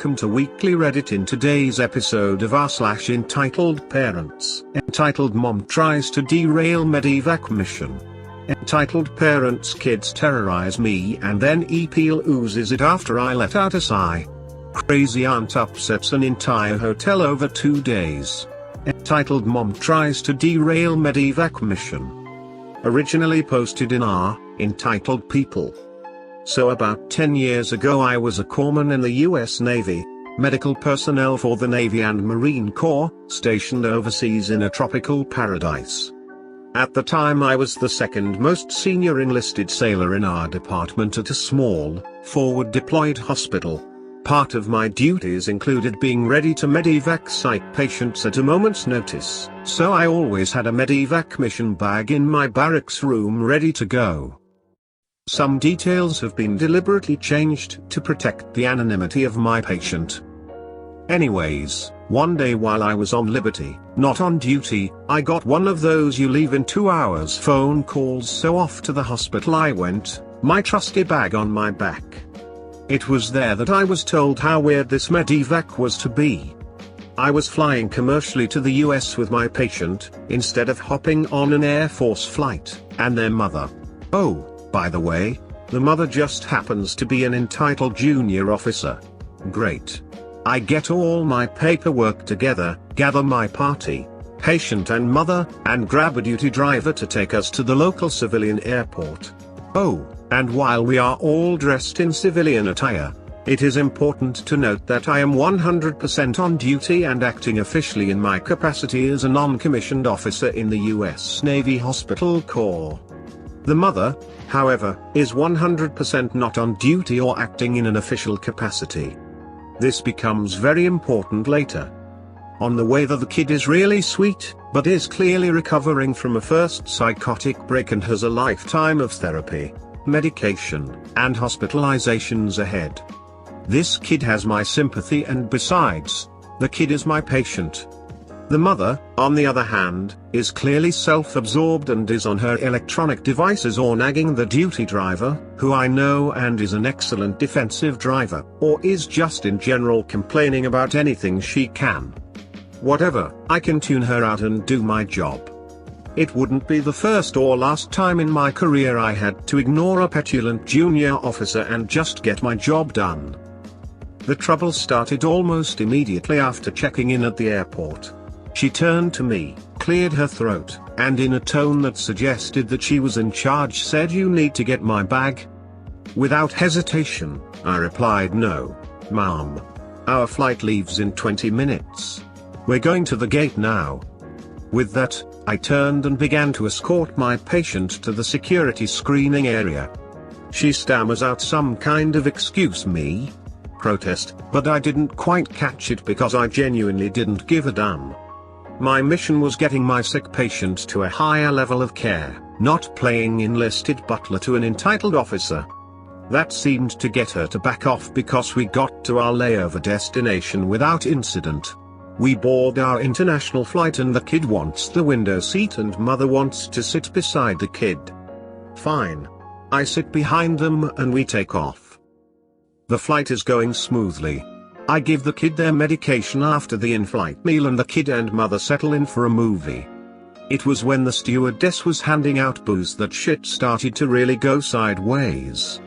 welcome to Weekly Reddit. In today's episode of r/Entitled Parents, entitled Mom Tries to Derail Medevac Mission. Entitled Parents Kids Terrorize Me and then Epeel oozes it after I let out a sigh. Crazy aunt upsets an entire hotel over 2 days. Entitled Mom Tries to Derail Medevac Mission. Originally posted in Entitled People. So about 10 years ago I was a corpsman in the US Navy, medical personnel for the Navy and Marine Corps, stationed overseas in a tropical paradise. At the time I was the second most senior enlisted sailor in our department at a small, forward deployed hospital. Part of my duties included being ready to medevac psych patients at a moment's notice, so I always had a medevac mission bag in my barracks room ready to go. Some details have been deliberately changed to protect the anonymity of my patient. Anyways, one day while I was on liberty, not on duty, I got one of those "you leave in 2 hours" phone calls, so off to the hospital I went, my trusty bag on my back. It was there that I was told how weird this medevac was to be. I was flying commercially to the US with my patient, instead of hopping on an Air Force flight, and their mother. Oh, by the way, the mother just happens to be an entitled junior officer. Great. I get all my paperwork together, gather my party, patient and mother, and grab a duty driver to take us to the local civilian airport. Oh, and while we are all dressed in civilian attire, it is important to note that I am 100% on duty and acting officially in my capacity as a non-commissioned officer in the US Navy Hospital Corps. The mother, however, is 100% not on duty or acting in an official capacity. This becomes very important later. On the way, the kid is really sweet, but is clearly recovering from a first psychotic break and has a lifetime of therapy, medication, and hospitalizations ahead. This kid has my sympathy, and besides, the kid is my patient. The mother, on the other hand, is clearly self-absorbed and is on her electronic devices or nagging the duty driver, who I know and is an excellent defensive driver, or is just in general complaining about anything she can. Whatever, I can tune her out and do my job. It wouldn't be the first or last time in my career I had to ignore a petulant junior officer and just get my job done. The trouble started almost immediately after checking in at the airport. She turned to me, cleared her throat, and in a tone that suggested that she was in charge said, "You need to get my bag." Without hesitation, I replied, "No, ma'am. Our flight leaves in 20 minutes. We're going to the gate now." With that, I turned and began to escort my patient to the security screening area. She stammers out some kind of "excuse me" protest, but I didn't quite catch it because I genuinely didn't give a damn. My mission was getting my sick patient to a higher level of care, not playing enlisted butler to an entitled officer. That seemed to get her to back off because we got to our layover destination without incident. We board our international flight and the kid wants the window seat and mother wants to sit beside the kid. Fine. I sit behind them and we take off. The flight is going smoothly. I give the kid their medication after the in-flight meal and the kid and mother settle in for a movie. It was when the stewardess was handing out booze that shit started to really go sideways.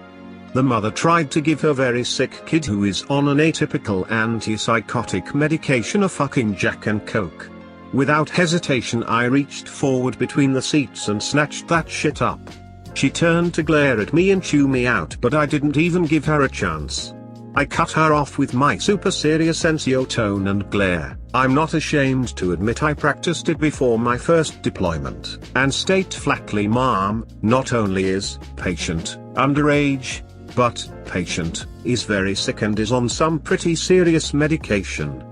The mother tried to give her very sick kid, who is on an atypical antipsychotic medication, a fucking Jack and Coke. Without hesitation I reached forward between the seats and snatched that shit up. She turned to glare at me and chew me out, but I didn't even give her a chance. I cut her off with my super serious NCO tone and glare. I'm not ashamed to admit I practiced it before my first deployment, and state flatly, "Ma'am, not only is patient underage, but patient is very sick and is on some pretty serious medication.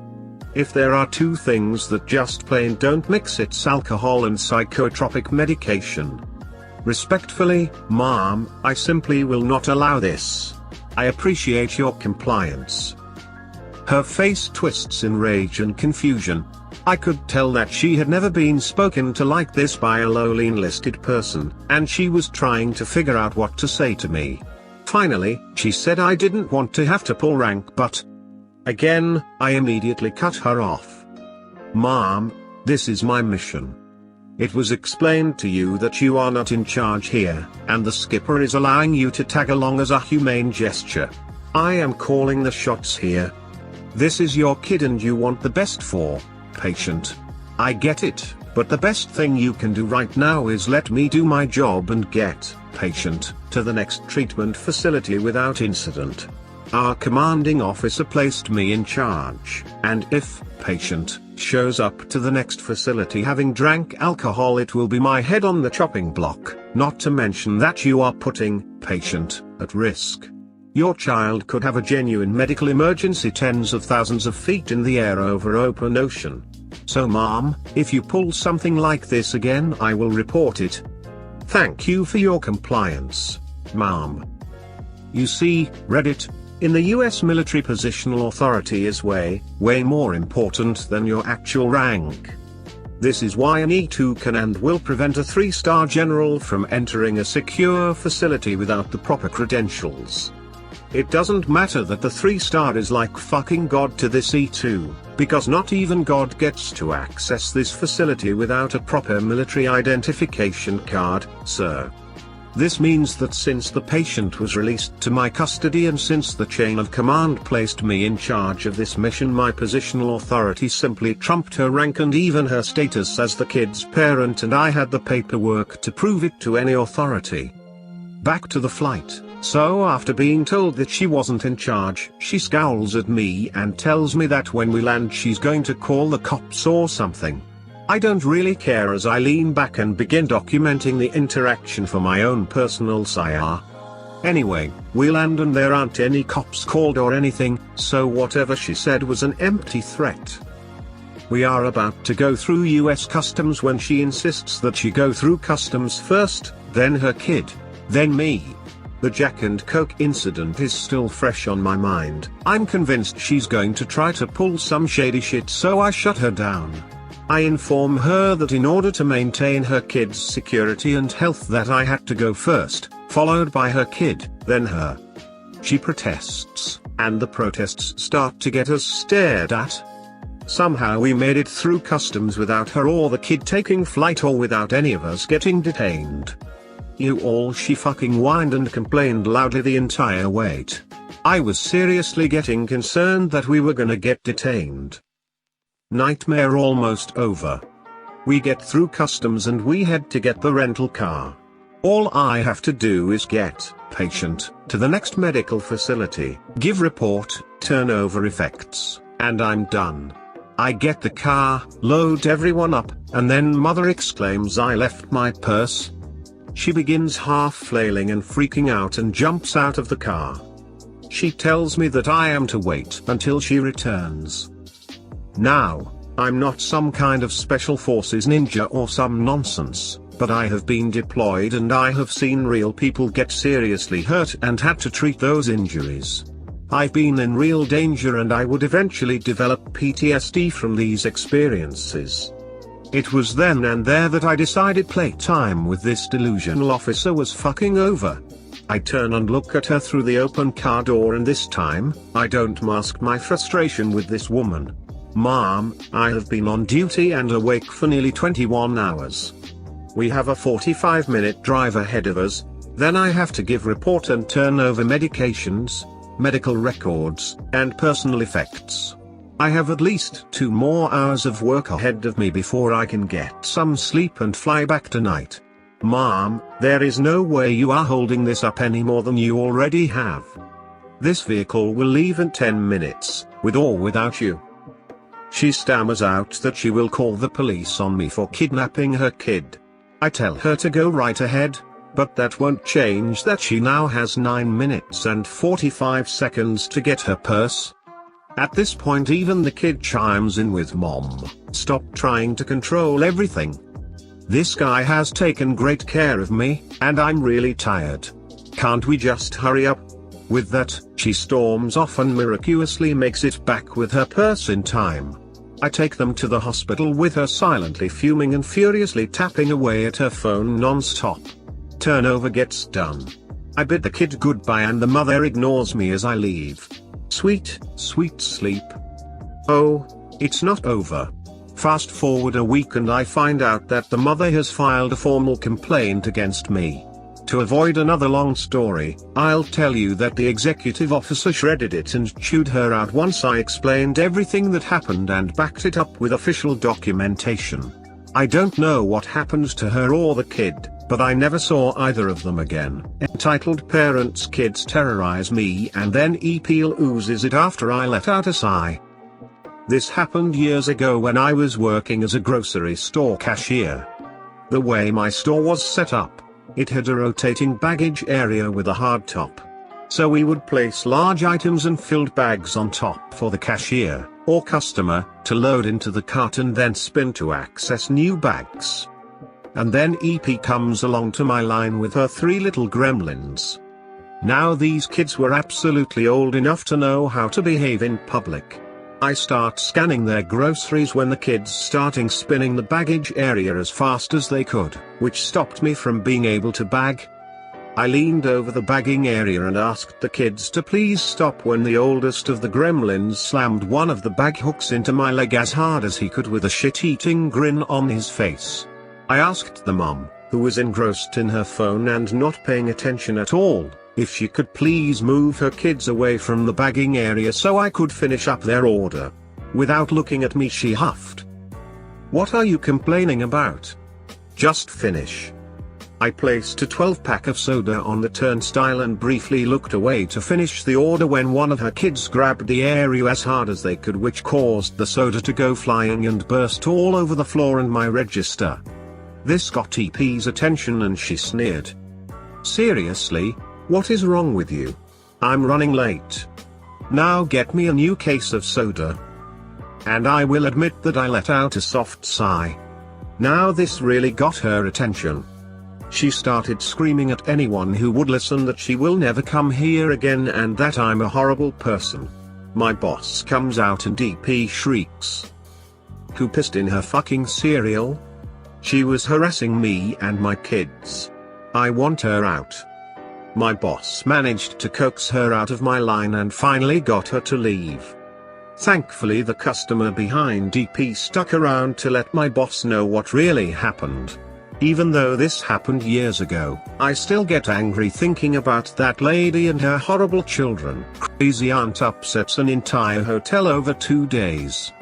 If there are two things that just plain don't mix, it's alcohol and psychotropic medication. Respectfully, ma'am, I simply will not allow this. I appreciate your compliance." Her face twists in rage and confusion. I could tell that she had never been spoken to like this by a lowly enlisted person, and she was trying to figure out what to say to me. Finally, she said I didn't want to have to pull rank, but Again, I immediately cut her off. Mom, this is my mission. It was explained to you that you are not in charge here, and the skipper is allowing you to tag along as a humane gesture. I am calling the shots here. This is your kid and you want the best for patient. I get it, but the best thing you can do right now is let me do my job and get patient to the next treatment facility without incident. Our commanding officer placed me in charge, and if patient shows up to the next facility having drank alcohol, it will be my head on the chopping block, not to mention that you are putting patient at risk. Your child could have a genuine medical emergency tens of thousands of feet in the air over open ocean. So Mom, if you pull something like this again, I will report it. Thank you for your compliance, Mom. You see, Reddit, in the US military positional authority is way more important than your actual rank. This is why an E2 can and will prevent a 3-star general from entering a secure facility without the proper credentials. It doesn't matter that the 3-star is like fucking God to this E2, because not even God gets to access this facility without a proper military identification card, sir. This means that since the patient was released to my custody and since the chain of command placed me in charge of this mission, my positional authority simply trumped her rank and even her status as the kid's parent, and I had the paperwork to prove it to any authority. Back to the flight. So after being told that she wasn't in charge, she scowls at me and tells me that when we land she's going to call the cops or something. I don't really care as I lean back and begin documenting the interaction for my own personal sigh. Anyway, we land and there aren't any cops called or anything, so whatever she said was an empty threat. We are about to go through US customs when she insists that she go through customs first, then her kid, then me. The Jack and Coke incident is still fresh on my mind. I'm convinced she's going to try to pull some shady shit, so I shut her down. I inform her that in order to maintain her kid's security and health that I had to go first, followed by her kid, then her. She protests, and the protests start to get us stared at. Somehow we made it through customs without her or the kid taking flight or without any of us getting detained. She fucking whined and complained loudly the entire wait. I was seriously getting concerned that we were gonna get detained. Nightmare almost over. We get through customs and we head to get the rental car. All I have to do is get patient to the next medical facility, give report, turn over effects, and I'm done. I get the car, load everyone up, and then mother exclaims I left my purse. She begins half flailing and freaking out and jumps out of the car. She tells me that I am to wait until she returns. Now, I'm not some kind of special forces ninja or some nonsense, but I have been deployed and I have seen real people get seriously hurt and had to treat those injuries. I've been in real danger and I would eventually develop PTSD from these experiences. It was then and there that I decided playtime with this delusional officer was fucking over. I turn and look at her through the open car door, and this time, I don't mask my frustration with this woman. Mom, I have been on duty and awake for nearly 21 hours. We have a 45-minute drive ahead of us, then I have to give report and turn over medications, medical records, and personal effects. I have at least 2 more hours of work ahead of me before I can get some sleep and fly back tonight. Mom, there is no way you are holding this up any more than you already have. This vehicle will leave in 10 minutes, with or without you. She stammers out that she will call the police on me for kidnapping her kid. I tell her to go right ahead, but that won't change that she now has 9 minutes and 45 seconds to get her purse. At this point even the kid chimes in with Mom, stop trying to control everything. This guy has taken great care of me, and I'm really tired. Can't we just hurry up? With that, she storms off and miraculously makes it back with her purse in time. I take them to the hospital with her silently fuming and furiously tapping away at her phone non-stop. Turnover gets done. I bid the kid goodbye and the mother ignores me as I leave. Sweet, sweet sleep. Oh, it's not over. Fast forward a week and I find out that the mother has filed a formal complaint against me. To avoid another long story, I'll tell you that the executive officer shredded it and chewed her out once I explained everything that happened and backed it up with official documentation. I don't know what happened to her or the kid, but I never saw either of them again. Entitled Parents Kids Terrorize Me and then Epeel oozes it after I let out a sigh. This happened years ago when I was working as a grocery store cashier. The way my store was set up, it had a rotating baggage area with a hard top. So we would place large items and filled bags on top for the cashier, or customer, to load into the cart and then spin to access new bags. And then EP comes along to my line with her 3 little gremlins. Now these kids were absolutely old enough to know how to behave in public. I start scanning their groceries when the kids starting spinning the baggage area as fast as they could, which stopped me from being able to bag. I leaned over the bagging area and asked the kids to please stop when the oldest of the gremlins slammed one of the bag hooks into my leg as hard as he could with a shit-eating grin on his face. I asked the mom, who was engrossed in her phone and not paying attention at all, if she could please move her kids away from the bagging area so I could finish up their order. Without looking at me she huffed. "What are you complaining about? Just finish." I placed a 12-pack of soda on the turnstile and briefly looked away to finish the order when one of her kids grabbed the area as hard as they could, which caused the soda to go flying and burst all over the floor and my register. This got EP's attention and she sneered. "Seriously? What is wrong with you? I'm running late. Now get me a new case of soda." And I will admit that I let out a soft sigh. Now this really got her attention. She started screaming at anyone who would listen that she will never come here again and that I'm a horrible person. My boss comes out and EP shrieks. "Who pissed in her fucking cereal?" She was harassing me and my kids. I want her out. My boss managed to coax her out of my line and finally got her to leave. Thankfully the customer behind EP stuck around to let my boss know what really happened. Even though this happened years ago, I still get angry thinking about that lady and her horrible children. Crazy aunt upsets an entire hotel over 2 days.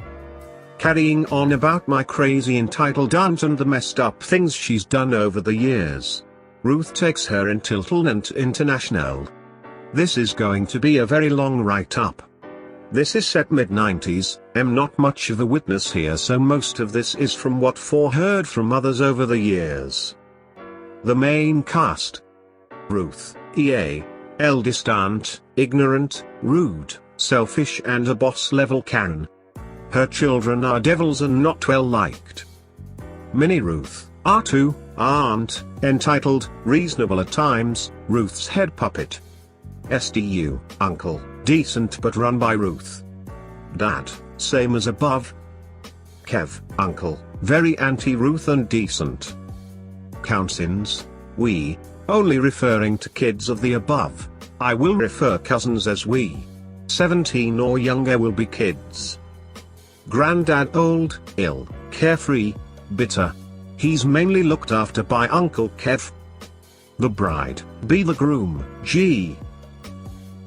Carrying on about my crazy entitled aunt and the messed up things she's done over the years. Ruth takes her Entitlement International. This is going to be a very long write-up. This is set mid-90s, I'm not much of a witness here so most of this is from what heard from others over the years. The main cast. Ruth, EA, eldest aunt, ignorant, rude, selfish and a boss-level Karen. Her children are devils and not well liked. Mini Ruth, R2, aunt, entitled, reasonable at times, Ruth's head puppet. SDU, uncle, decent but run by Ruth. Dad, same as above. Kev, uncle, very anti-Ruth and decent. Cousins, we, only referring to kids of the above. I will refer cousins as we. 17 or younger will be kids. Granddad old, ill, carefree, bitter. He's mainly looked after by Uncle Kev. The bride, be the groom, G.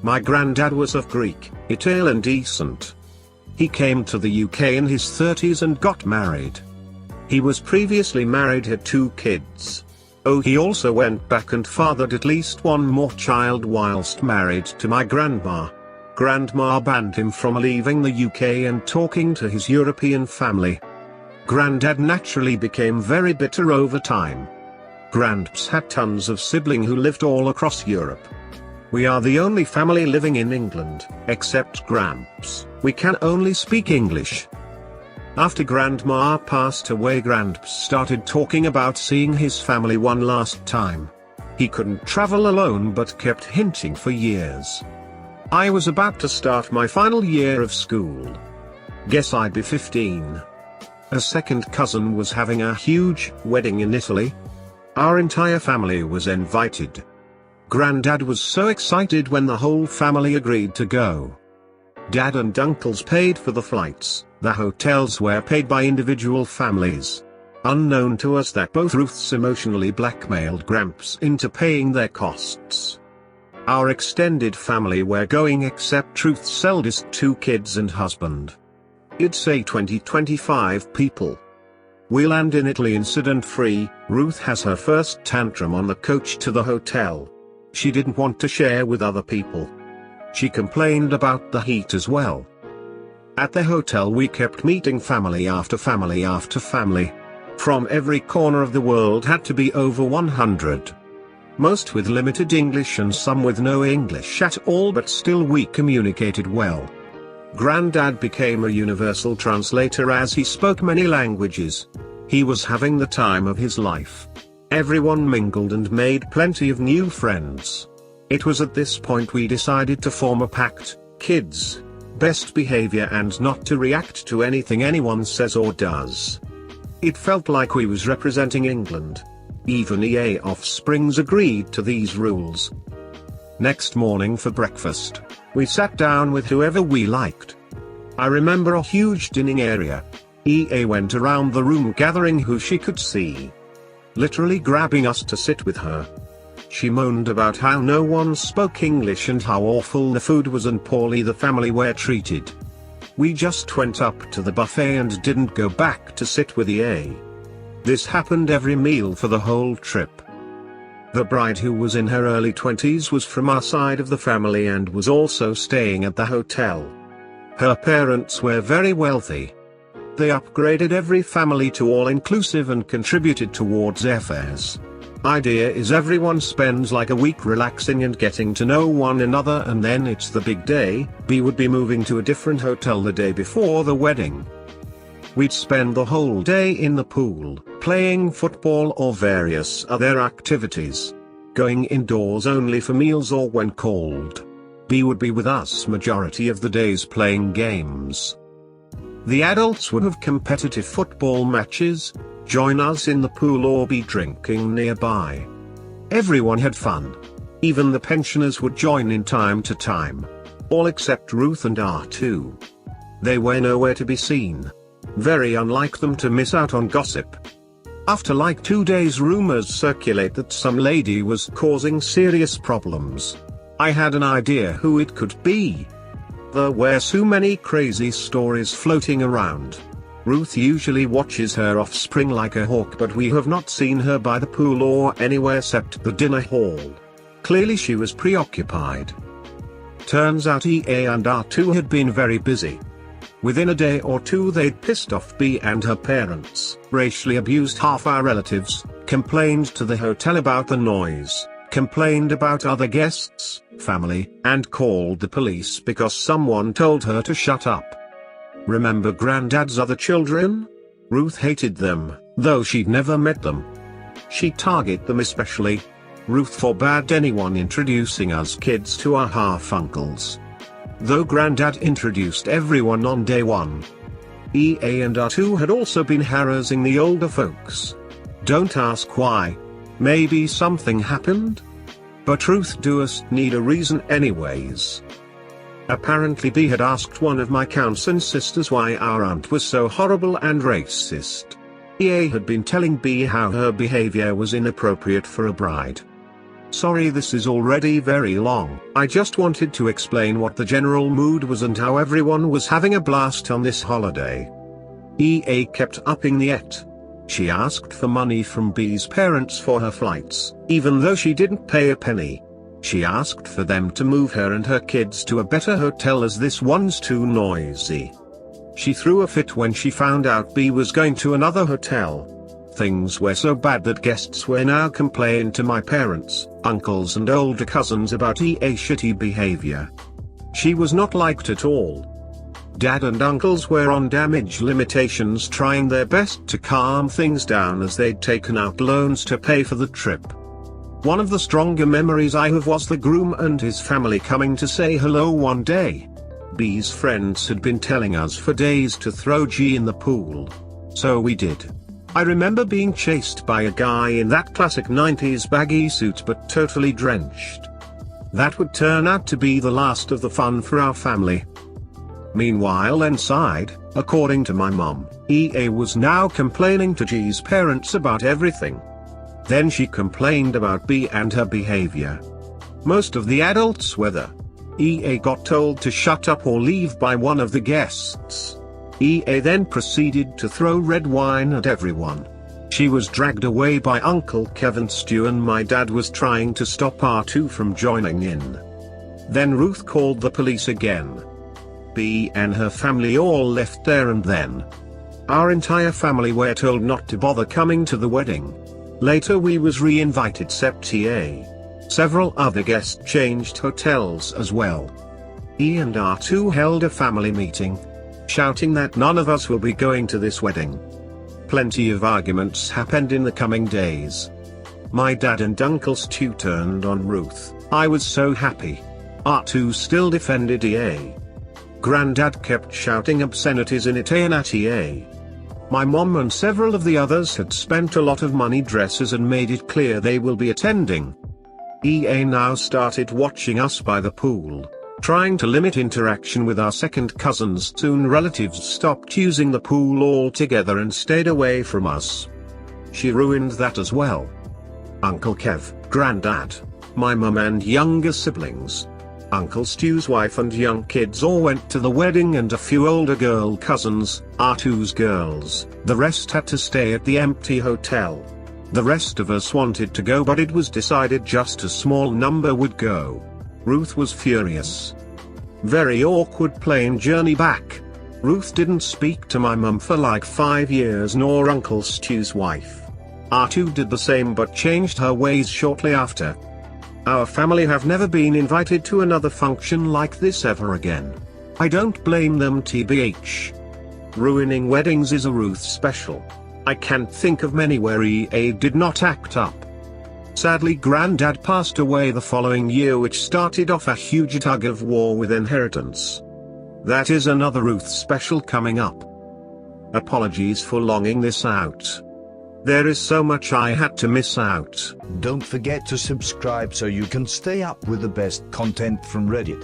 My granddad was of Greek, Italian descent. He came to the UK in his 30s and got married. He was previously married, had 2 kids. Oh, he also went back and fathered at least 1 more child whilst married to my grandma. Grandma banned him from leaving the UK and talking to his European family. Granddad naturally became very bitter over time. Gramps had tons of siblings who lived all across Europe. We are the only family living in England, except Gramps, we can only speak English. After Grandma passed away, Gramps started talking about seeing his family one last time. He couldn't travel alone but kept hinting for years. I was about to start my final year of school. Guess I'd be 15. A second cousin was having a huge wedding in Italy. Our entire family was invited. Granddad was so excited when the whole family agreed to go. Dad and uncles paid for the flights, the hotels were paid by individual families. Unknown to us that both Ruths emotionally blackmailed Gramps into paying their costs. Our extended family were going except Ruth's eldest 2 kids and husband. You'd say 20-25 people. We land in Italy incident-free. Ruth has her first tantrum on the coach to the hotel. She didn't want to share with other people. She complained about the heat as well. At the hotel we kept meeting family after family after family. From every corner of the world, had to be over 100. Most with limited English and some with no English at all, but still we communicated well. Granddad became a universal translator as he spoke many languages. He was having the time of his life. Everyone mingled and made plenty of new friends. It was at this point we decided to form a pact: kids, best behavior and not to react to anything anyone says or does. It felt like we was representing England. Even EA offsprings agreed to these rules. Next morning for breakfast, we sat down with whoever we liked. I remember a huge dining area. EA went around the room gathering who she could see, literally grabbing us to sit with her. She moaned about how no one spoke English and how awful the food was and poorly the family were treated. We just went up to the buffet and didn't go back to sit with EA. This happened every meal for the whole trip. The bride, who was in her early 20s, was from our side of the family and was also staying at the hotel. Her parents were very wealthy. They upgraded every family to all-inclusive and contributed towards airfares. Idea is everyone spends like a week relaxing and getting to know one another, and then it's the big day. B would be moving to a different hotel the day before the wedding. We'd spend the whole day in the pool, playing football or various other activities. Going indoors only for meals or when called. B would be with us majority of the days playing games. The adults would have competitive football matches, join us in the pool or be drinking nearby. Everyone had fun. Even the pensioners would join in time to time. All except Ruth and R2. They were nowhere to be seen. Very unlike them to miss out on gossip. After like 2 days, rumors circulate that some lady was causing serious problems. I had an idea who it could be. There were so many crazy stories floating around. Ruth usually watches her offspring like a hawk, but we have not seen her by the pool or anywhere except the dinner hall. Clearly she was preoccupied. Turns out EA and R2 had been very busy. Within a day or two they'd pissed off B and her parents, racially abused half our relatives, complained to the hotel about the noise, complained about other guests, family, and called the police because someone told her to shut up. Remember Granddad's other children? Ruth hated them, though she'd never met them. She'd target them especially. Ruth forbade anyone introducing us kids to our half-uncles. Though Granddad introduced everyone on day 1. EA and R2 had also been harassing the older folks. Don't ask why. Maybe something happened? But Ruth does need a reason anyways. Apparently B had asked one of my cousin sisters why our aunt was so horrible and racist. EA had been telling B how her behavior was inappropriate for a bride. Sorry, this is already very long. I just wanted to explain what the general mood was and how everyone was having a blast on this holiday. EA kept upping the et. She asked for money from B's parents for her flights, even though she didn't pay a penny. She asked for them to move her and her kids to a better hotel as this one's too noisy. She threw a fit when she found out B was going to another hotel. Things were so bad that guests were now complaining to my parents, uncles and older cousins about EA's shitty behavior. She was not liked at all. Dad and uncles were on damage limitations, trying their best to calm things down as they'd taken out loans to pay for the trip. One of the stronger memories I have was the groom and his family coming to say hello one day. B's friends had been telling us for days to throw G in the pool. So we did. I remember being chased by a guy in that classic 90s baggy suit but totally drenched. That would turn out to be the last of the fun for our family. Meanwhile inside, according to my mom, EA was now complaining to G's parents about everything. Then she complained about B and her behavior. Most of the adults were there. EA got told to shut up or leave by one of the guests. EA then proceeded to throw red wine at everyone. She was dragged away by Uncle Kevin Stu and my dad was trying to stop R2 from joining in. Then Ruth called the police again. B and her family all left there and then. Our entire family were told not to bother coming to the wedding. Later we was re-invited except TA. Several other guests changed hotels as well. E and R2 held a family meeting, shouting that none of us will be going to this wedding. Plenty of arguments happened in the coming days. My dad and Uncle Stu turned on Ruth. I was so happy. R2 still defended EA. Granddad kept shouting obscenities in it and at EA. My mom and several of the others had spent a lot of money dresses and made it clear they will be attending. EA now started watching us by the pool, trying to limit interaction with our second cousins. Soon relatives stopped using the pool altogether and stayed away from us. She ruined that as well. Uncle Kev, Granddad, my mum and younger siblings, Uncle Stu's wife and young kids all went to the wedding and a few older girl cousins, R2's girls. The rest had to stay at the empty hotel. The rest of us wanted to go but it was decided just a small number would go. Ruth was furious. Very awkward plane journey back. Ruth didn't speak to my mum for like 5 years nor Uncle Stu's wife. R2 did the same but changed her ways shortly after. Our family have never been invited to another function like this ever again. I don't blame them tbh. Ruining weddings is a Ruth special. I can't think of many where EA did not act up. Sadly Granddad passed away the following year which started off a huge tug of war with inheritance. That is another Ruth special coming up. Apologies for longing this out. There is so much I had to miss out. Don't forget to subscribe so you can stay up with the best content from Reddit.